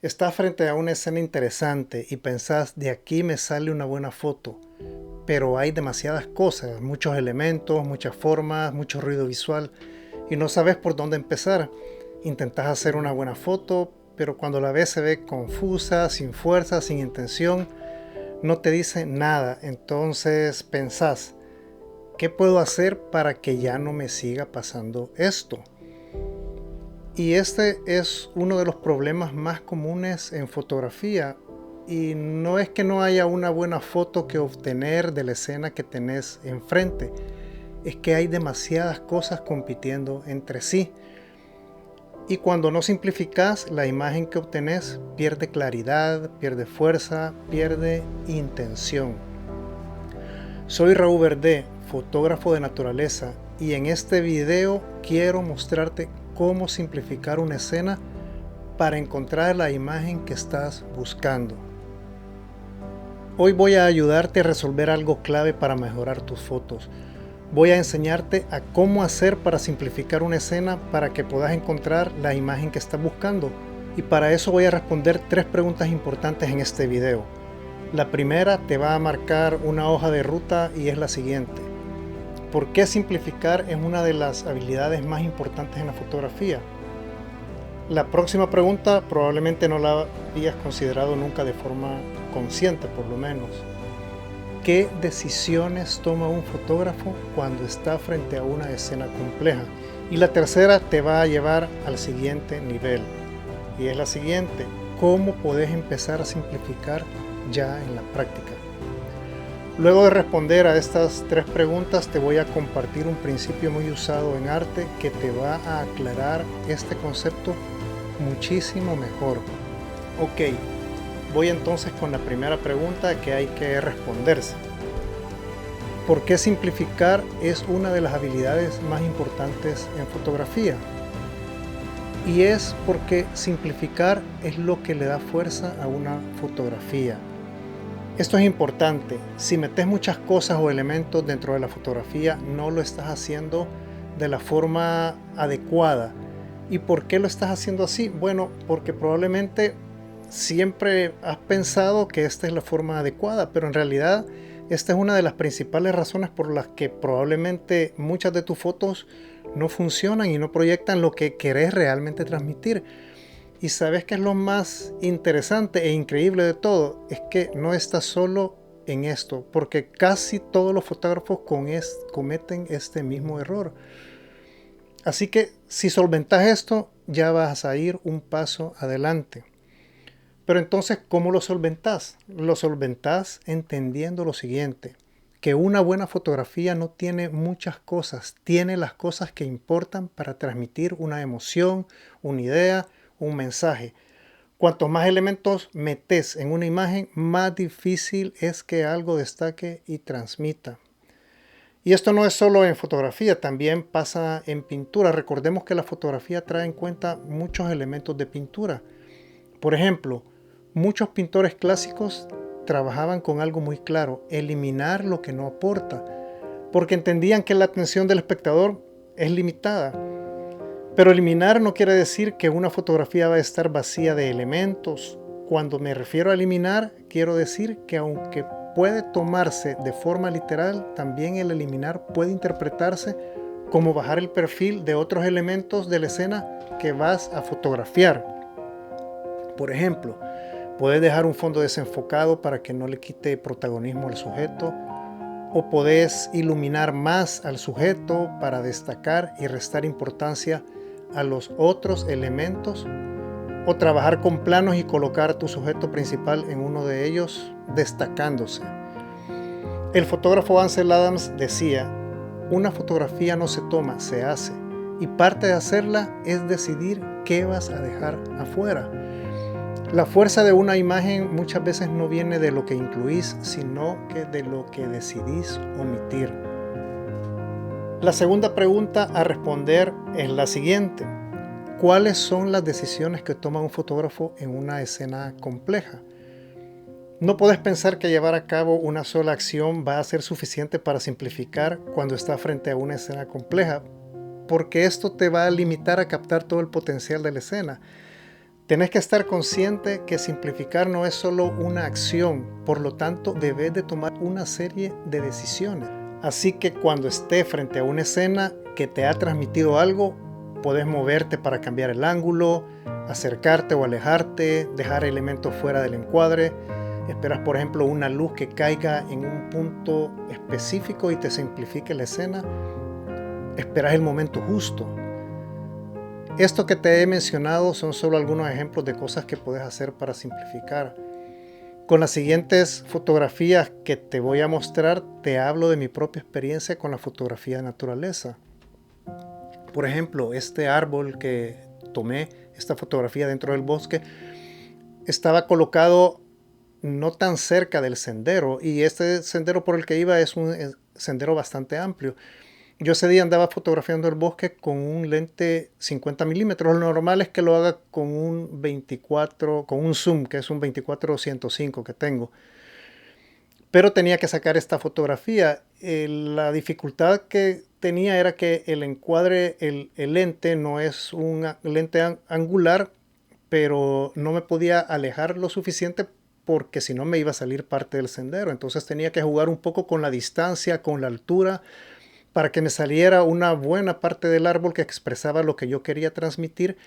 Estás frente a una escena interesante y pensás, de aquí me sale una buena foto, pero hay demasiadas cosas, muchos elementos, muchas formas, mucho ruido visual y no sabes por dónde empezar. Intentás hacer una buena foto, pero cuando la ves se ve confusa, sin fuerza, sin intención, no te dice nada. Entonces pensás, ¿qué puedo hacer para que ya no me siga pasando esto? Y este es uno de los problemas más comunes en fotografía. Y no es que no haya una buena foto que obtener de la escena que tenés enfrente, es que hay demasiadas cosas compitiendo entre sí. Y cuando no simplificas, la imagen que obtenés pierde claridad, pierde fuerza, pierde intención. Soy Raúl Verdé, fotógrafo de naturaleza, y en este video quiero mostrarte cómo simplificar una escena para encontrar la imagen que estás buscando. Hoy voy a ayudarte a resolver algo clave para mejorar tus fotos. Voy a enseñarte a cómo hacer para simplificar una escena para que puedas encontrar la imagen que estás buscando. Y para eso voy a responder 3 preguntas importantes en este video. La primera te va a marcar una hoja de ruta y es la siguiente: ¿por qué simplificar es una de las habilidades más importantes en la fotografía? La próxima pregunta probablemente no la habías considerado nunca de forma consciente, por lo menos. ¿Qué decisiones toma un fotógrafo cuando está frente a una escena compleja? Y la tercera te va a llevar al siguiente nivel, y es la siguiente: ¿cómo podés empezar a simplificar ya en la práctica? Luego de responder a estas 3 preguntas, te voy a compartir un principio muy usado en arte que te va a aclarar este concepto muchísimo mejor. Ok, voy entonces con la primera pregunta que hay que responderse. ¿Por qué simplificar es una de las habilidades más importantes en fotografía? Y es porque simplificar es lo que le da fuerza a una fotografía. Esto es importante. Si metes muchas cosas o elementos dentro de la fotografía, no lo estás haciendo de la forma adecuada. ¿Y por qué lo estás haciendo así? Bueno, porque probablemente siempre has pensado que esta es la forma adecuada, pero en realidad esta es una de las principales razones por las que probablemente muchas de tus fotos no funcionan y no proyectan lo que querés realmente transmitir. Y sabes que es lo más interesante e increíble de todo, es que no estás solo en esto, porque casi todos los fotógrafos cometen este mismo error. Así que si solventas esto, ya vas a ir un paso adelante. Pero entonces, ¿cómo lo solventas? Lo solventas entendiendo lo siguiente: que una buena fotografía no tiene muchas cosas, tiene las cosas que importan para transmitir una emoción, una idea, un mensaje. Cuantos más elementos metes en una imagen, más difícil es que algo destaque y transmita. Y esto no es solo en fotografía, también pasa en pintura. Recordemos que la fotografía trae en cuenta muchos elementos de pintura. Por ejemplo, muchos pintores clásicos trabajaban con algo muy claro: eliminar lo que no aporta, porque entendían que la atención del espectador es limitada. Pero eliminar no quiere decir que una fotografía va a estar vacía de elementos. Cuando me refiero a eliminar, quiero decir que aunque puede tomarse de forma literal, también el eliminar puede interpretarse como bajar el perfil de otros elementos de la escena que vas a fotografiar. Por ejemplo, puedes dejar un fondo desenfocado para que no le quite protagonismo al sujeto, o podés iluminar más al sujeto para destacar y restar importancia a los otros elementos, o trabajar con planos y colocar a tu sujeto principal en uno de ellos destacándose. El fotógrafo Ansel Adams decía: una fotografía no se toma, se hace, y parte de hacerla es decidir qué vas a dejar afuera. La fuerza de una imagen muchas veces no viene de lo que incluís, sino que de lo que decidís omitir. La segunda pregunta a responder es la siguiente: ¿cuáles son las decisiones que toma un fotógrafo en una escena compleja? No podés pensar que llevar a cabo una sola acción va a ser suficiente para simplificar cuando estás frente a una escena compleja, porque esto te va a limitar a captar todo el potencial de la escena. Tenés que estar consciente que simplificar no es solo una acción, por lo tanto debes de tomar una serie de decisiones. Así que cuando estés frente a una escena que te ha transmitido algo, puedes moverte para cambiar el ángulo, acercarte o alejarte, dejar elementos fuera del encuadre. Esperas, por ejemplo, una luz que caiga en un punto específico y te simplifique la escena. Esperas el momento justo. Esto que te he mencionado son solo algunos ejemplos de cosas que puedes hacer para simplificar. Con las siguientes fotografías que te voy a mostrar, te hablo de mi propia experiencia con la fotografía de naturaleza. Por ejemplo, este árbol que tomé, esta fotografía dentro del bosque, estaba colocado no tan cerca del sendero, y este sendero por el que iba es un sendero bastante amplio. Yo ese día andaba fotografiando el bosque con un lente 50 milímetros. Lo normal es que lo haga con un 24, con un zoom, que es un 24-105 que tengo. Pero tenía que sacar esta fotografía. La dificultad que tenía era que el encuadre, el lente no es un lente angular, pero no me podía alejar lo suficiente porque si no me iba a salir parte del sendero. Entonces tenía que jugar un poco con la distancia, con la altura, para que me saliera una buena parte del árbol que expresaba lo que yo quería transmitir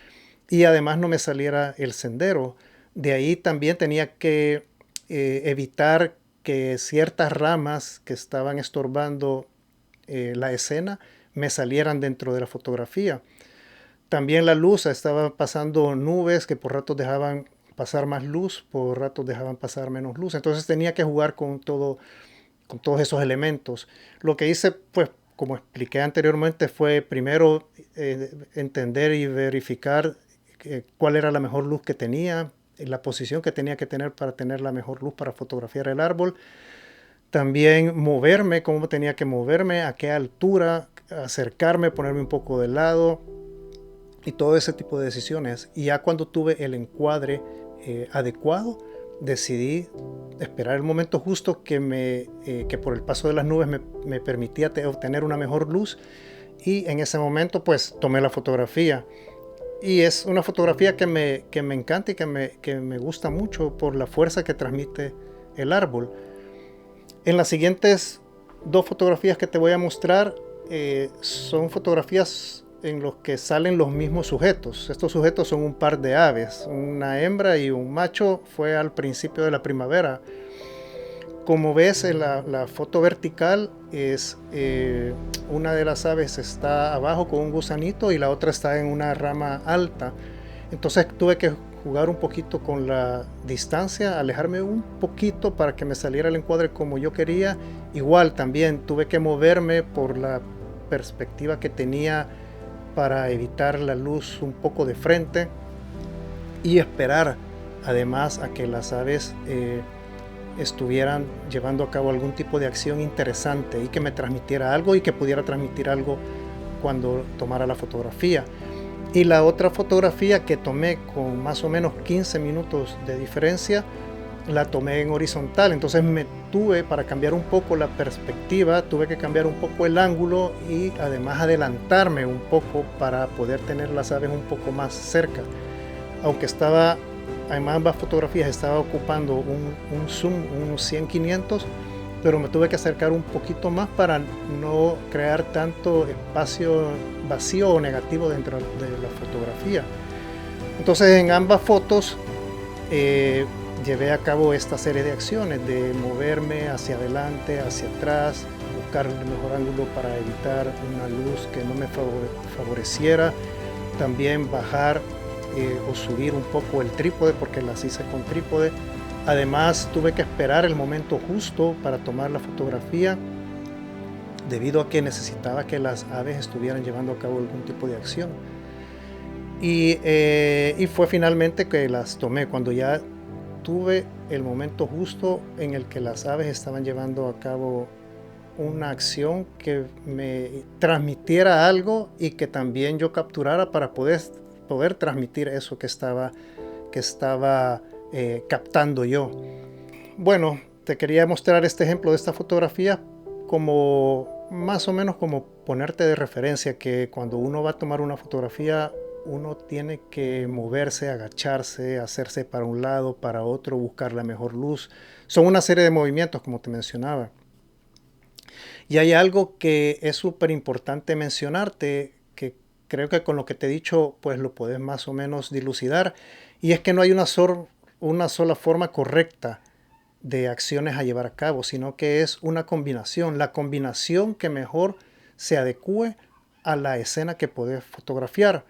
y además no me saliera el sendero. De ahí también tenía que evitar que ciertas ramas que estaban estorbando la escena me salieran dentro de la fotografía. También la luz, estaba pasando nubes que por ratos dejaban pasar más luz, por ratos dejaban pasar menos luz. Entonces tenía que jugar con todos esos elementos. Lo que hice, pues, como expliqué anteriormente, fue primero entender y verificar cuál era la mejor luz que tenía, la posición que tenía que tener para tener la mejor luz para fotografiar el árbol. También moverme, cómo tenía que moverme, a qué altura, acercarme, ponerme un poco de lado y todo ese tipo de decisiones. Y ya cuando tuve el encuadre adecuado, decidí esperar el momento justo que por el paso de las nubes me permitía obtener una mejor luz, y en ese momento pues tomé la fotografía. Y es una fotografía que me encanta y que me gusta mucho por la fuerza que transmite el árbol. En las siguientes dos fotografías que te voy a mostrar son fotografías en los que salen los mismos sujetos. Estos sujetos son un par de aves, una hembra y un macho. Fue al principio de la primavera. Como ves en la foto vertical, es una de las aves está abajo con un gusanito y la otra está en una rama alta. Entonces tuve que jugar un poquito con la distancia, alejarme un poquito para que me saliera el encuadre como yo quería. Igual también tuve que moverme por la perspectiva que tenía para evitar la luz un poco de frente y esperar además a que las aves estuvieran llevando a cabo algún tipo de acción interesante y que me transmitiera algo y que pudiera transmitir algo cuando tomara la fotografía. Y la otra fotografía que tomé con más o menos 15 minutos de diferencia, la tomé en horizontal. Entonces para cambiar un poco la perspectiva, tuve que cambiar un poco el ángulo y además adelantarme un poco para poder tener las aves un poco más cerca. Aunque además ambas fotografías estaba ocupando un zoom, un 100-500, pero me tuve que acercar un poquito más para no crear tanto espacio vacío o negativo dentro de la fotografía. Entonces en ambas fotos llevé a cabo esta serie de acciones de moverme hacia adelante, hacia atrás, buscar el mejor ángulo para evitar una luz que no me favoreciera, también bajar o subir un poco el trípode porque las hice con trípode. Además tuve que esperar el momento justo para tomar la fotografía debido a que necesitaba que las aves estuvieran llevando a cabo algún tipo de acción. Y fue finalmente que las tomé cuando ya tuve el momento justo en el que las aves estaban llevando a cabo una acción que me transmitiera algo y que también yo capturara para poder transmitir eso que estaba captando yo. Bueno, te quería mostrar este ejemplo de esta fotografía como más o menos como ponerte de referencia que cuando uno va a tomar una fotografía uno tiene que moverse, agacharse, hacerse para un lado, para otro, buscar la mejor luz. Son una serie de movimientos, como te mencionaba. Y hay algo que es súper importante mencionarte, que creo que con lo que te he dicho, pues lo puedes más o menos dilucidar, y es que no hay una sola forma correcta de acciones a llevar a cabo, sino que es una combinación, la combinación que mejor se adecue a la escena que puedes fotografiar.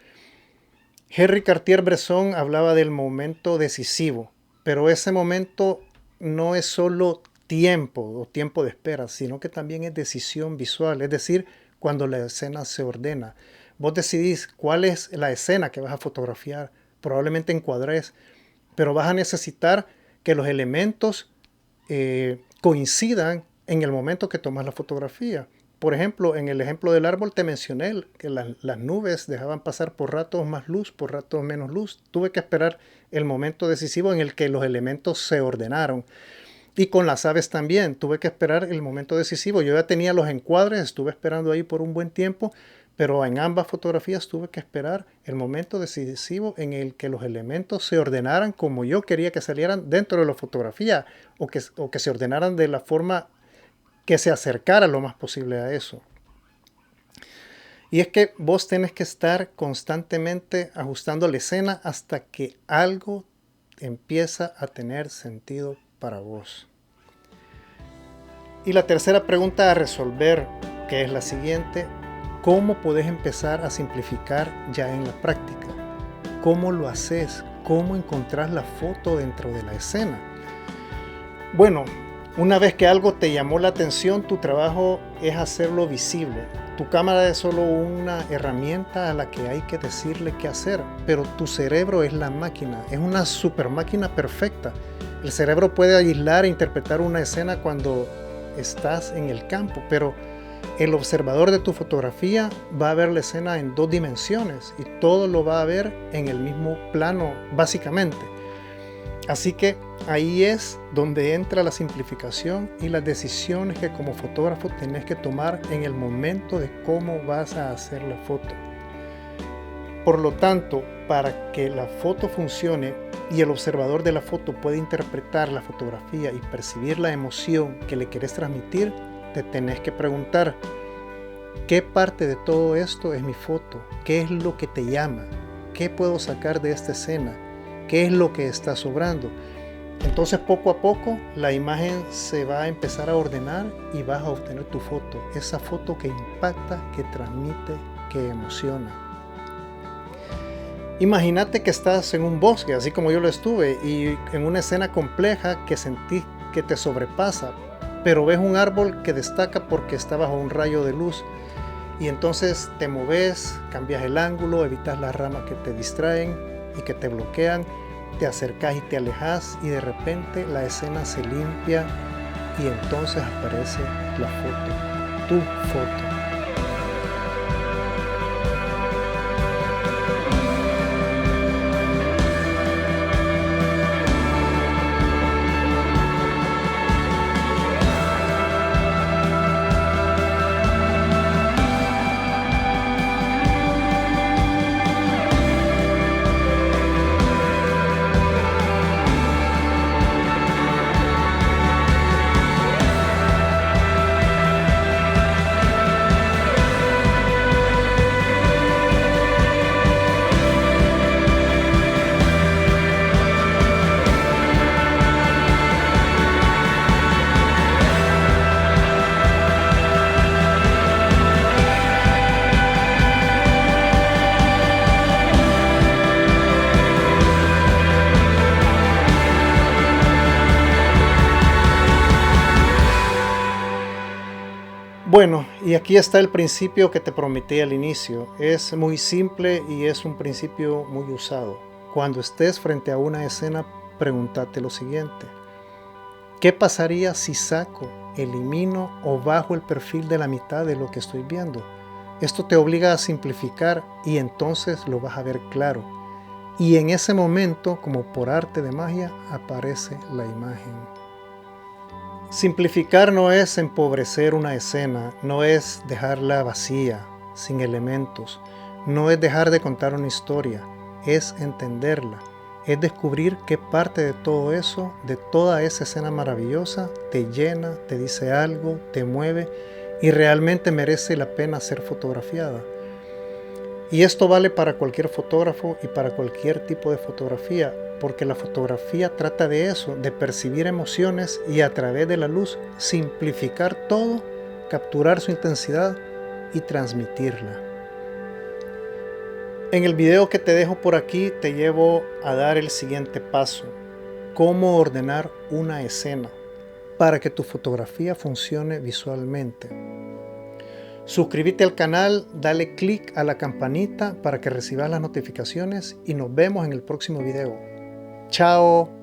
Henri Cartier-Bresson hablaba del momento decisivo, pero ese momento no es solo tiempo o tiempo de espera, sino que también es decisión visual, es decir, cuando la escena se ordena. Vos decidís cuál es la escena que vas a fotografiar, probablemente encuadres, pero vas a necesitar que los elementos coincidan en el momento que tomas la fotografía. Por ejemplo, en el ejemplo del árbol te mencioné que las nubes dejaban pasar por ratos más luz, por ratos menos luz. Tuve que esperar el momento decisivo en el que los elementos se ordenaron. Y con las aves también, tuve que esperar el momento decisivo. Yo ya tenía los encuadres, estuve esperando ahí por un buen tiempo, pero en ambas fotografías tuve que esperar el momento decisivo en el que los elementos se ordenaran como yo quería que salieran dentro de la fotografía, o que se ordenaran de la forma que se acercara lo más posible a eso. Y es que vos tenés que estar constantemente ajustando la escena hasta que algo empieza a tener sentido para vos. Y la tercera pregunta a resolver, que es la siguiente: ¿cómo podés empezar a simplificar ya en la práctica? ¿Cómo lo haces? ¿Cómo encontrás la foto dentro de la escena? Bueno, una vez que algo te llamó la atención, tu trabajo es hacerlo visible. Tu cámara es solo una herramienta a la que hay que decirle qué hacer, pero tu cerebro es la máquina, es una super máquina perfecta. El cerebro puede aislar e interpretar una escena cuando estás en el campo, pero el observador de tu fotografía va a ver la escena en 2 dimensiones y todo lo va a ver en el mismo plano, básicamente. Así que ahí es donde entra la simplificación y las decisiones que como fotógrafo tenés que tomar en el momento de cómo vas a hacer la foto. Por lo tanto, para que la foto funcione y el observador de la foto pueda interpretar la fotografía y percibir la emoción que le querés transmitir, te tenés que preguntar: ¿qué parte de todo esto es mi foto? ¿Qué es lo que te llama? ¿Qué puedo sacar de esta escena? ¿Qué es lo que está sobrando? Entonces, poco a poco, la imagen se va a empezar a ordenar y vas a obtener tu foto. Esa foto que impacta, que transmite, que emociona. Imagínate que estás en un bosque, así como yo lo estuve, y en una escena compleja que sentís que te sobrepasa, pero ves un árbol que destaca porque está bajo un rayo de luz. Y entonces te moves, cambias el ángulo, evitas las ramas que te distraen y que te bloquean, te acercas y te alejas, y de repente la escena se limpia y entonces aparece la foto, tu foto. Bueno, y aquí está el principio que te prometí al inicio. Es muy simple y es un principio muy usado. Cuando estés frente a una escena, pregúntate lo siguiente: ¿qué pasaría si saco, elimino o bajo el perfil de la mitad de lo que estoy viendo? Esto te obliga a simplificar y entonces lo vas a ver claro. Y en ese momento, como por arte de magia, aparece la imagen. Simplificar no es empobrecer una escena, no es dejarla vacía, sin elementos. No es dejar de contar una historia, es entenderla, es descubrir qué parte de todo eso, de toda esa escena maravillosa, te llena, te dice algo, te mueve y realmente merece la pena ser fotografiada. Y esto vale para cualquier fotógrafo y para cualquier tipo de fotografía, porque la fotografía trata de eso, de percibir emociones y a través de la luz simplificar todo, capturar su intensidad y transmitirla. En el video que te dejo por aquí te llevo a dar el siguiente paso: cómo ordenar una escena para que tu fotografía funcione visualmente. Suscríbete al canal, dale click a la campanita para que recibas las notificaciones y nos vemos en el próximo video. ¡Chao!